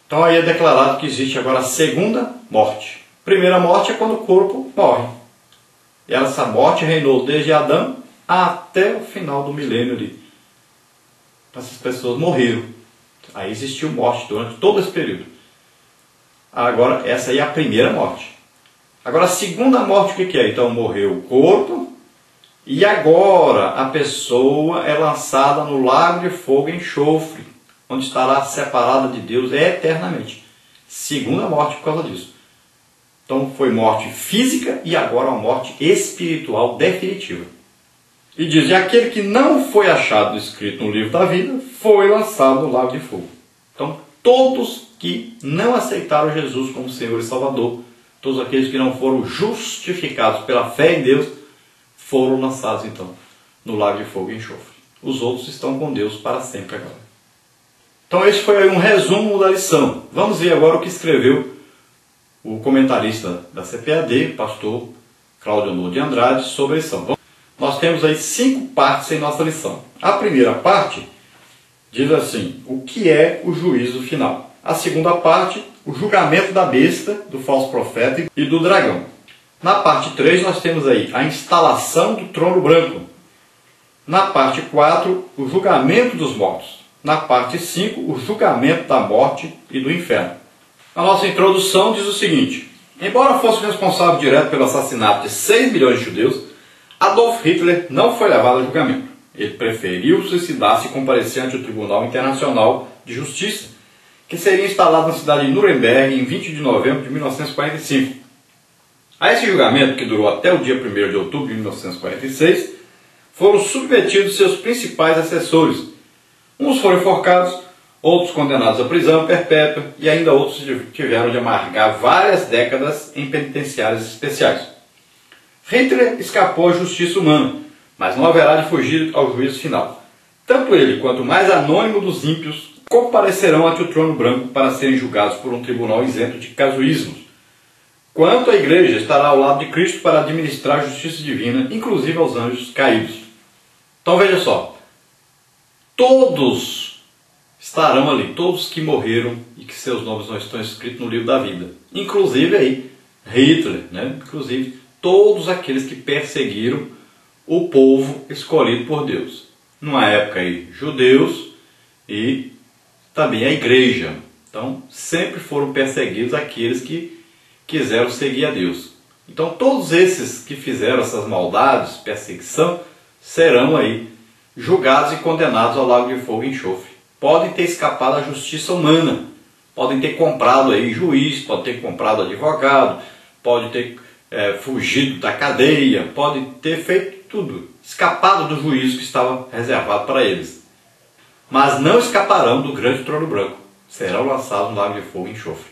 Então aí é declarado que existe agora a segunda morte. Primeira morte é quando o corpo morre. E essa morte reinou desde Adão até o final do milênio ali. Essas pessoas morreram. Aí existiu morte durante todo esse período. Agora, essa aí é a primeira morte. Agora, a segunda morte, o que é? Então, morreu o corpo, e agora a pessoa é lançada no lago de fogo e enxofre, onde estará separada de Deus eternamente. Segunda morte por causa disso. Então, foi morte física e agora uma morte espiritual definitiva. E diz, e aquele que não foi achado escrito no livro da vida, foi lançado no lago de fogo. Então, todos que não aceitaram Jesus como Senhor e Salvador, todos aqueles que não foram justificados pela fé em Deus, foram lançados então no lago de fogo e enxofre. Os outros estão com Deus para sempre agora. Então esse foi aí um resumo da lição. Vamos ver agora o que escreveu o comentarista da CPAD, pastor Cláudio Honor de Andrade, sobre a lição. Nós temos aí 5 partes em nossa lição. A primeira parte diz assim, o que é o juízo final? A segunda parte, o julgamento da besta, do falso profeta e do dragão. Na parte 3 nós temos aí a instalação do trono branco. Na parte 4, o julgamento dos mortos. Na parte 5, o julgamento da morte e do inferno. A nossa introdução diz o seguinte, embora fosse responsável direto pelo assassinato de 6 milhões de judeus, Adolf Hitler não foi levado a julgamento. Ele preferiu suicidar-se e comparecer ante o Tribunal Internacional de Justiça, que seria instalado na cidade de Nuremberg em 20 de novembro de 1945. A esse julgamento, que durou até o dia 1º de outubro de 1946, foram submetidos seus principais assessores. Uns foram enforcados, outros condenados à prisão perpétua e ainda outros tiveram de amargar várias décadas em penitenciárias especiais. Hitler escapou à justiça humana, mas não haverá de fugir ao juízo final. Tanto ele quanto o mais anônimo dos ímpios comparecerão ante o trono branco para serem julgados por um tribunal isento de casuísmos. Quanto a igreja estará ao lado de Cristo para administrar a justiça divina, inclusive aos anjos caídos. Então veja só, todos estarão ali, todos que morreram e que seus nomes não estão escritos no livro da vida. Inclusive aí, Hitler, inclusive todos aqueles que perseguiram o povo escolhido por Deus. Numa época aí, judeus e também a igreja. Então, sempre foram perseguidos aqueles que quiseram seguir a Deus. Então, todos esses que fizeram essas maldades, perseguição, serão aí julgados e condenados ao lago de fogo e enxofre. Podem ter escapado da justiça humana, podem ter comprado aí juiz, podem ter comprado advogado, podem ter fugido da cadeia, podem ter feito tudo, escapado do juízo que estava reservado para eles. Mas não escaparão do grande trono branco, serão lançados no lago de fogo e enxofre.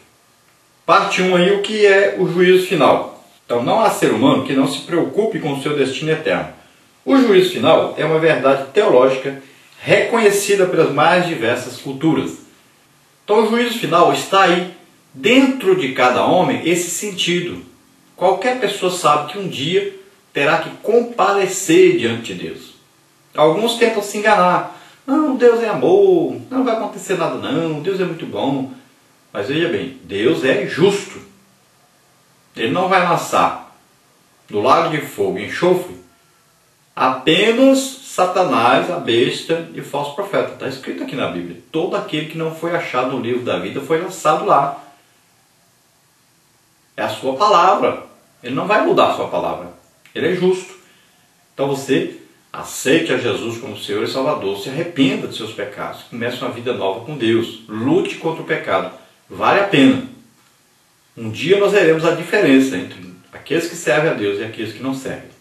Parte 1 aí, o que é o juízo final. Então não há ser humano que não se preocupe com o seu destino eterno. O juízo final é uma verdade teológica reconhecida pelas mais diversas culturas. Então o juízo final está aí, dentro de cada homem, esse sentido. Qualquer pessoa sabe que um dia terá que comparecer diante de Deus. Alguns tentam se enganar. Não, Deus é amor, não vai acontecer nada não, Deus é muito bom. Mas veja bem, Deus é justo. Ele não vai lançar no lago de fogo e enxofre apenas Satanás, a besta e o falso profeta. Está escrito aqui na Bíblia. Todo aquele que não foi achado no livro da vida foi lançado lá. É a sua palavra. Ele não vai mudar a sua palavra. Ele é justo. Então você aceite a Jesus como Senhor e Salvador. Se arrependa de seus pecados. Comece uma vida nova com Deus. Lute contra o pecado. Vale a pena. Um dia nós veremos a diferença entre aqueles que servem a Deus e aqueles que não servem.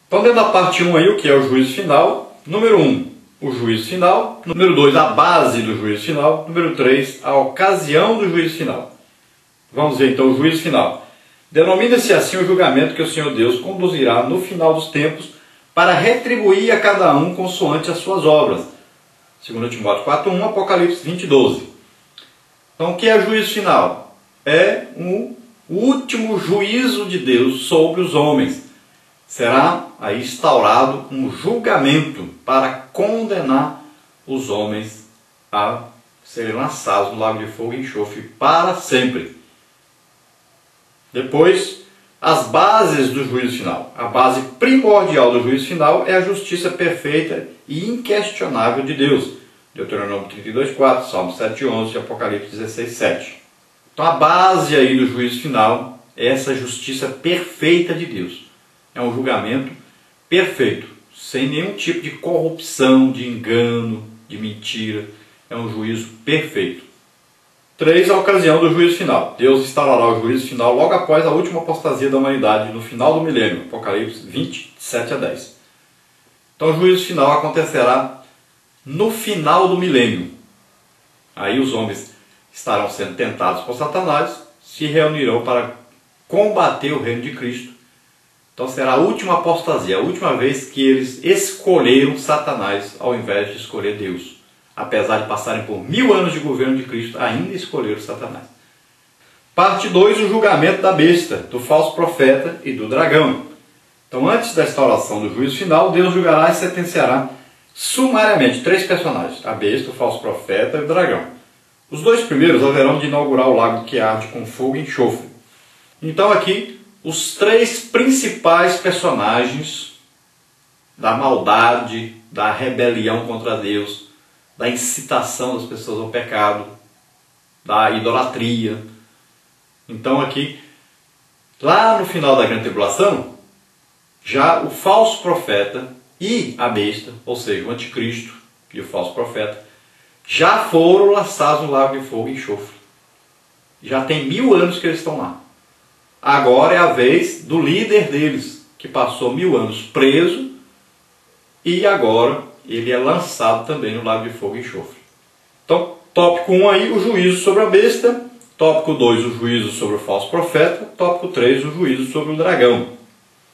Então, dentro da parte 1 aí, o que é o juízo final? Número 1, o juízo final. Número 2, a base do juízo final. Número 3, a ocasião do juízo final. Vamos ver então o juízo final. Denomina-se assim o julgamento que o Senhor Deus conduzirá no final dos tempos para retribuir a cada um consoante as suas obras. 2 Timóteo 4:1, Apocalipse 20:12. Então, o que é juízo final? É o último juízo de Deus sobre os homens. Será aí instaurado um julgamento para condenar os homens a serem lançados no lago de fogo e enxofre para sempre. Depois, as bases do juízo final. A base primordial do juízo final é a justiça perfeita e inquestionável de Deus. Deuteronômio 32:4, Salmo 7:11 e Apocalipse 16:7. Então a base aí do juízo final é essa justiça perfeita de Deus. É um julgamento perfeito, sem nenhum tipo de corrupção, de engano, de mentira. É um juízo perfeito. 3. A ocasião do juízo final. Deus instalará o juízo final logo após a última apostasia da humanidade, no final do milênio. Apocalipse 20:7-10. Então o juízo final acontecerá no final do milênio. Aí os homens estarão sendo tentados por Satanás, se reunirão para combater o reino de Cristo. Então será a última apostasia, a última vez que eles escolheram Satanás ao invés de escolher Deus. Apesar de passarem por 1000 anos de governo de Cristo, ainda escolheram Satanás. Parte 2, o julgamento da besta, do falso profeta e do dragão. Então, antes da instauração do juízo final, Deus julgará e sentenciará sumariamente 3 personagens: a besta, o falso profeta e o dragão. Os 2 primeiros haverão de inaugurar o lago que arde com fogo e enxofre. Então, aqui, os 3 principais personagens da maldade, da rebelião contra Deus, da incitação das pessoas ao pecado, da idolatria. Então aqui, lá no final da grande tribulação, já o falso profeta e a besta, ou seja, o anticristo e o falso profeta, já foram lançados no lago de fogo e enxofre. Já tem 1000 anos que eles estão lá. Agora é a vez do líder deles, que passou 1000 anos preso, e agora ele é lançado também no lago de fogo e enxofre. Então, tópico 1 aí, o juízo sobre a besta. Tópico 2, o juízo sobre o falso profeta. Tópico 3, o juízo sobre o dragão.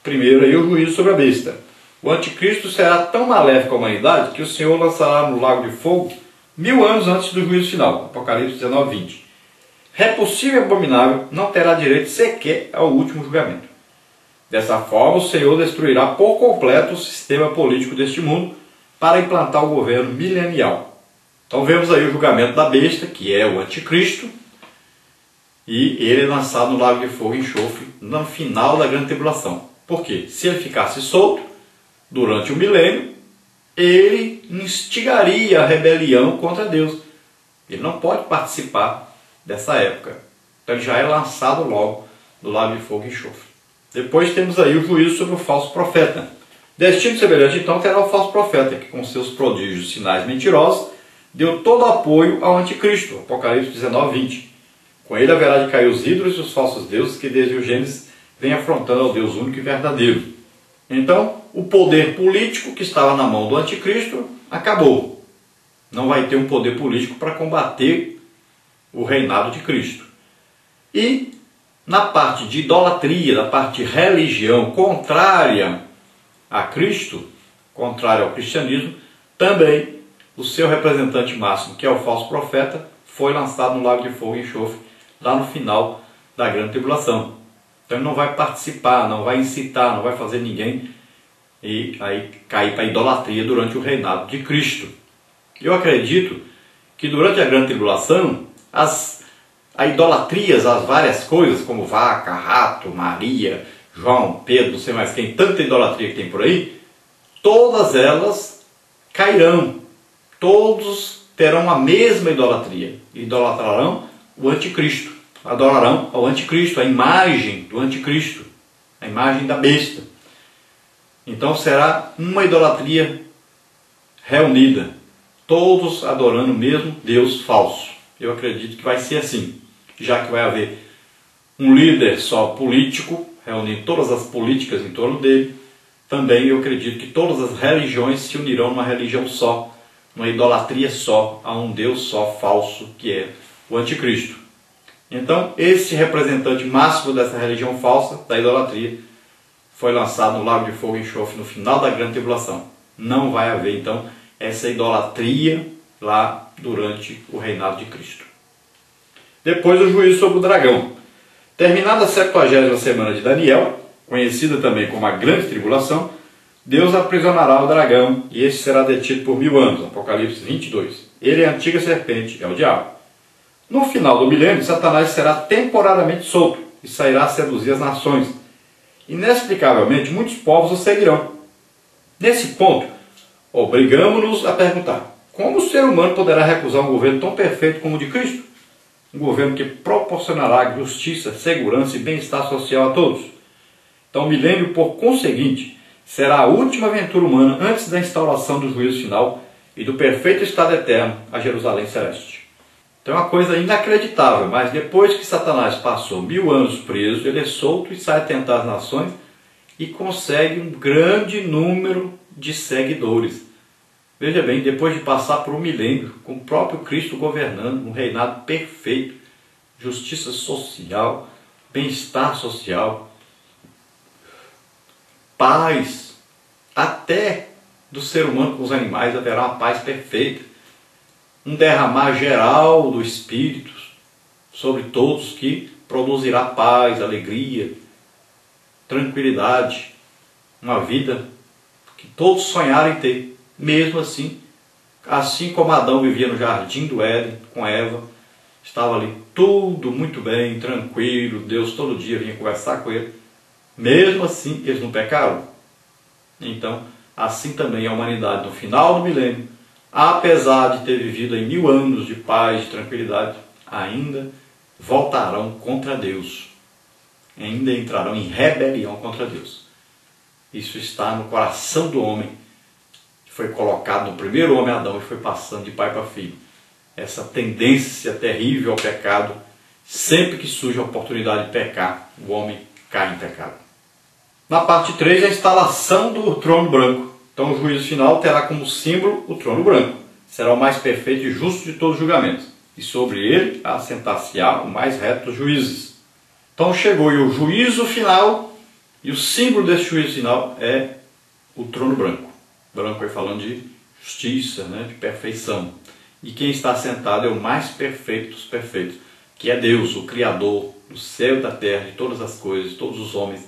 Primeiro aí, o juízo sobre a besta. O anticristo será tão maléfico à humanidade que o Senhor lançará no lago de fogo 1000 anos antes do juízo final. Apocalipse 19:20. Repulsivo e abominável, não terá direito sequer ao último julgamento. Dessa forma, o Senhor destruirá por completo o sistema político deste mundo para implantar o governo milenial. Então vemos aí o julgamento da besta, que é o anticristo, e ele é lançado no lago de fogo e enxofre no final da grande tribulação. Por quê? Se ele ficasse solto durante o milênio, ele instigaria a rebelião contra Deus. Ele não pode participar dessa época. Então ele já é lançado logo no lago de fogo e enxofre. Depois temos aí o juízo sobre o falso profeta. Destino semelhante, então, terá o falso profeta, que com seus prodígios, sinais mentirosos, deu todo apoio ao anticristo. Apocalipse 19:20. Com ele haverá de cair os ídolos e os falsos deuses que desde o Gênesis vêm afrontando ao Deus único e verdadeiro. Então, o poder político que estava na mão do anticristo acabou. Não vai ter um poder político para combater o reinado de Cristo. E na parte de idolatria, na parte de religião contrária a Cristo, contrário ao cristianismo, também o seu representante máximo, que é o falso profeta, foi lançado no lago de fogo e enxofre lá no final da grande tribulação. Então ele não vai participar, não vai incitar, não vai fazer ninguém e aí cair para a idolatria durante o reinado de Cristo. Eu acredito que durante a grande tribulação as idolatrias, as várias coisas como vaca, rato, Maria, João, Pedro, não sei mais quem, tanta idolatria que tem por aí, todas elas cairão. Todos terão a mesma idolatria. Idolatrarão o anticristo. Adorarão ao anticristo, a imagem do anticristo, a imagem da besta. Então será uma idolatria reunida. Todos adorando o mesmo Deus falso. Eu acredito que vai ser assim. Já que vai haver um líder só político, reunindo todas as políticas em torno dele, também eu acredito que todas as religiões se unirão numa religião só, numa idolatria só, a um Deus só falso, que é o anticristo. Então, esse representante máximo dessa religião falsa, da idolatria, foi lançado no lago de fogo e enxofre no final da grande tribulação. Não vai haver, então, essa idolatria lá durante o reinado de Cristo. Depois o juízo sobre o dragão. Terminada a 70ª semana de Daniel, conhecida também como a grande tribulação, Deus aprisionará o dragão e este será detido por 1000 anos. Apocalipse 22. Ele é a antiga serpente, é o diabo. No final do milênio, Satanás será temporariamente solto e sairá a seduzir as nações. Inexplicavelmente, muitos povos o seguirão. Nesse ponto, obrigamos-nos a perguntar: como o ser humano poderá recusar um governo tão perfeito como o de Cristo? Um governo que proporcionará justiça, segurança e bem-estar social a todos. Então, o milênio, por conseguinte, será a última aventura humana antes da instauração do juízo final e do perfeito estado eterno, a Jerusalém Celeste. Então é uma coisa inacreditável, mas depois que Satanás passou 1000 anos preso, ele é solto e sai a tentar as nações e consegue um grande número de seguidores. Veja bem, depois de passar por um milênio, com o próprio Cristo governando, um reinado perfeito, justiça social, bem-estar social, paz, até do ser humano com os animais haverá uma paz perfeita, um derramar geral do Espírito sobre todos que produzirá paz, alegria, tranquilidade, uma vida que todos sonharem ter. Mesmo assim como Adão vivia no jardim do Éden com Eva, estava ali tudo muito bem, tranquilo, Deus todo dia vinha conversar com ele, mesmo assim eles não pecaram. Então, assim também a humanidade no final do milênio, apesar de ter vivido em 1000 anos de paz e tranquilidade, ainda voltarão contra Deus, ainda entrarão em rebelião contra Deus. Isso está no coração do homem, que foi colocado no primeiro homem Adão e foi passando de pai para filho. Essa tendência terrível ao pecado, sempre que surge a oportunidade de pecar, o homem cai em pecado. Na parte 3, a instalação do trono branco. Então o juízo final terá como símbolo o trono branco. Será o mais perfeito e justo de todos os julgamentos. E sobre ele assentar-se-á o mais reto dos juízes. Então chegou o juízo final, e o símbolo desse juízo final é o trono branco. Branco aí falando de justiça, né, de perfeição. E quem está sentado é o mais perfeito dos perfeitos, que é Deus, o Criador do céu e da terra, de todas as coisas, de todos os homens.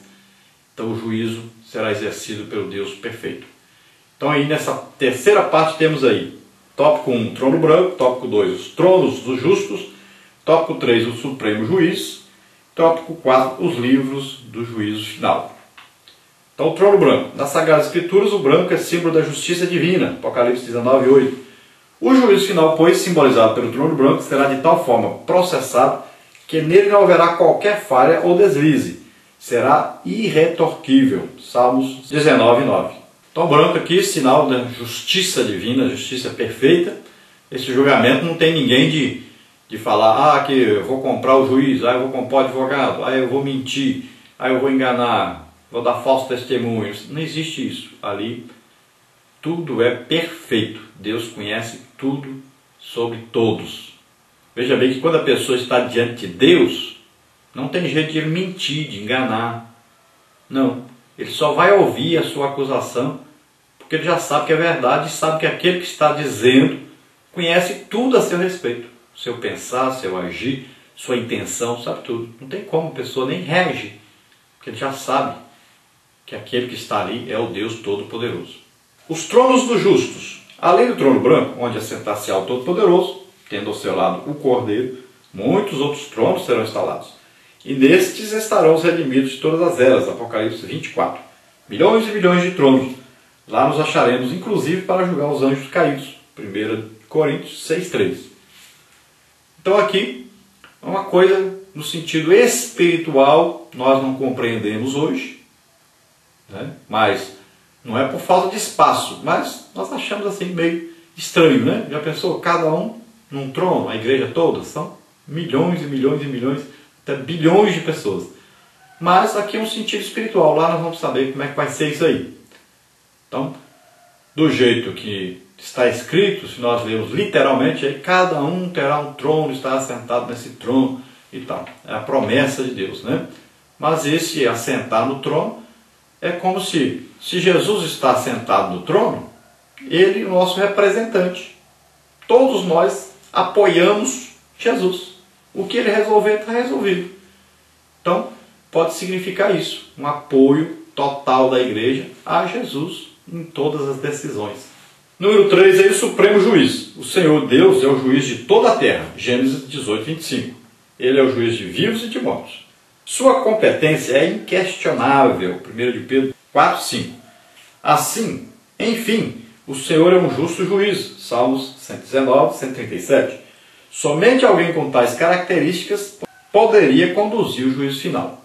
Então o juízo será exercido pelo Deus perfeito. Então aí nessa terceira parte temos aí, tópico 1, trono branco, tópico 2, os tronos dos justos, tópico 3, o supremo juiz, tópico 4, os livros do juízo final. Então o trono branco. Nas Sagradas Escrituras, o branco é símbolo da justiça divina, Apocalipse 19, 8. O juízo final, pois, simbolizado pelo trono branco, será de tal forma processado que nele não haverá qualquer falha ou deslize. Será irretorquível. Salmos 19, 9. Então, branco aqui, sinal da justiça divina, justiça perfeita. Esse julgamento não tem ninguém de falar, que eu vou comprar o juiz, eu vou comprar o advogado, eu vou mentir, eu vou enganar, vou dar falsos testemunhos. Não existe isso. Ali, tudo é perfeito. Deus conhece tudo sobre todos. Veja bem que quando a pessoa está diante de Deus, não tem jeito de ele mentir, de enganar. Não. Ele só vai ouvir a sua acusação, porque ele já sabe que é verdade e sabe que aquele que está dizendo conhece tudo a seu respeito. Seu pensar, seu agir, sua intenção, sabe tudo. Não tem como a pessoa nem reagir, porque ele já sabe que aquele que está ali é o Deus Todo-Poderoso. Os tronos dos justos. Além do trono branco, onde assentar-se-á o Todo-Poderoso, tendo ao seu lado o Cordeiro, muitos outros tronos serão instalados. E nestes estarão os redimidos de todas as eras, Apocalipse 24. Milhões e milhões de tronos. Lá nos acharemos, inclusive, para julgar os anjos caídos. 1 Coríntios 6,3. Então aqui, uma coisa no sentido espiritual, nós não compreendemos hoje, né? Mas não é por falta de espaço, mas nós achamos assim meio estranho, né? Já pensou, cada um num trono, a igreja toda, são milhões e milhões e milhões, até bilhões de pessoas. Mas aqui é um sentido espiritual, lá nós vamos saber como é que vai ser isso aí. Então, do jeito que está escrito, se nós lermos literalmente, aí cada um terá um trono, estará sentado nesse trono e tal. É a promessa de Deus, né? Mas esse assentar no trono é como se Jesus está sentado no trono, ele é o nosso representante. Todos nós apoiamos Jesus. O que ele resolver está resolvido. Então, pode significar isso, um apoio total da igreja a Jesus em todas as decisões. Número 3 aí, o Supremo Juiz. O Senhor Deus é o juiz de toda a terra. Gênesis 18, 25. Ele é o juiz de vivos e de mortos. Sua competência é inquestionável. 1 de Pedro 4, 5. Assim, enfim, o Senhor é um justo juiz. Salmos 119, 137. Somente alguém com tais características poderia conduzir o juízo final.